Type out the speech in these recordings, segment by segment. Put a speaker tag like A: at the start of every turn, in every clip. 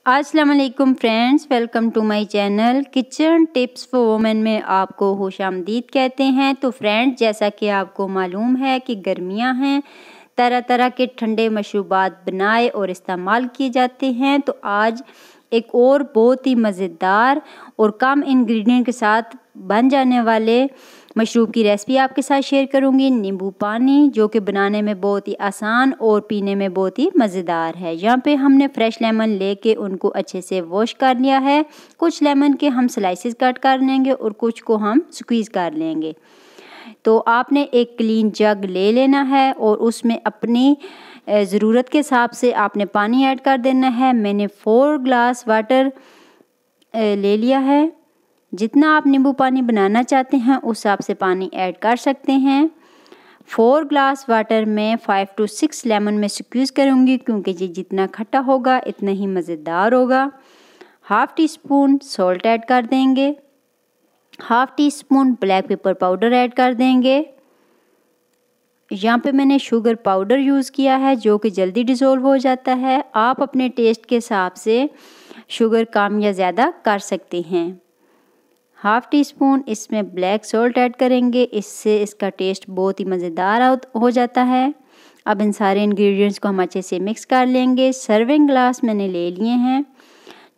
A: अस्सलाम वालेकुम friends, welcome to my channel Kitchen Tips for Women में आपको खुशामदीद कहते हैं। तो फ्रेंड्स, जैसा कि आपको मालूम है कि गर्मियां हैं, तरह तरह के ठंडे मशरूबात बनाए और इस्तेमाल किए जाते हैं। तो आज एक और बहुत ही मज़ेदार और कम इंग्रेडिएंट के साथ बन जाने वाले मशरूब की रेसिपी आपके साथ शेयर करूंगी। नींबू पानी, जो कि बनाने में बहुत ही आसान और पीने में बहुत ही मज़ेदार है। यहाँ पे हमने फ्रेश लेमन लेके उनको अच्छे से वॉश कर लिया है। कुछ लेमन के हम स्लाइसेस कट कर लेंगे और कुछ को हम स्क्वीज़ कर लेंगे। तो आपने एक क्लीन जग ले लेना है और उसमें अपनी ज़रूरत के हिसाब से आपने पानी ऐड कर देना है। मैंने 4 ग्लास वाटर ले लिया है। जितना आप नींबू पानी बनाना चाहते हैं उस हिसाब से पानी ऐड कर सकते हैं। 4 ग्लास वाटर में 5 to 6 लेमन में स्क्वीज़ करूँगी, क्योंकि ये जितना खट्टा होगा इतना ही मज़ेदार होगा। Half tea spoon salt add कर देंगे। Half tea spoon black pepper powder add कर देंगे। यहाँ पे मैंने शुगर पाउडर यूज़ किया है, जो कि जल्दी डिज़ोल्व हो जाता है। आप अपने टेस्ट के हिसाब से शुगर कम या ज़्यादा कर सकते हैं। हाफ़ टी स्पून इसमें ब्लैक सॉल्ट ऐड करेंगे, इससे इसका टेस्ट बहुत ही मज़ेदार हो जाता है। अब इन सारे इंग्रेडिएंट्स को हम अच्छे से मिक्स कर लेंगे। सर्विंग ग्लास मैंने ले लिए हैं।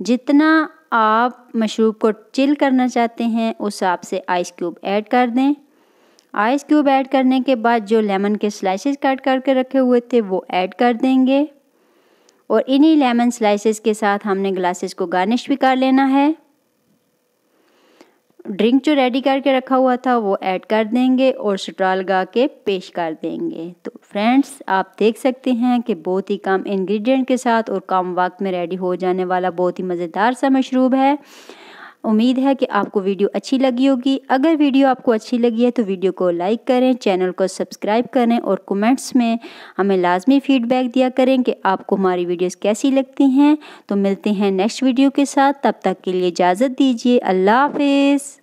A: जितना आप मशरूब को चिल करना चाहते हैं उस हिसाब से आइस क्यूब ऐड कर दें। आइस क्यूब ऐड करने के बाद जो लेमन के स्लाइसेस कट करके रखे हुए थे वो ऐड कर देंगे और इन्हीं लेमन स्लाइसेस के साथ हमने ग्लासेस को गार्निश भी कर लेना है। ड्रिंक जो रेडी करके रखा हुआ था वो ऐड कर देंगे और स्ट्रॉ लगा के पेश कर देंगे। तो फ्रेंड्स, आप देख सकते हैं कि बहुत ही कम इंग्रेडिएंट के साथ और कम वक्त में रेडी हो जाने वाला बहुत ही मज़ेदार सा मशरूब है। उम्मीद है कि आपको वीडियो अच्छी लगी होगी। अगर वीडियो आपको अच्छी लगी है तो वीडियो को लाइक करें, चैनल को सब्सक्राइब करें और कमेंट्स में हमें लाजमी फीडबैक दिया करें कि आपको हमारी वीडियोस कैसी लगती हैं। तो मिलते हैं नेक्स्ट वीडियो के साथ, तब तक के लिए इजाज़त दीजिए। अल्लाह हाफिज़।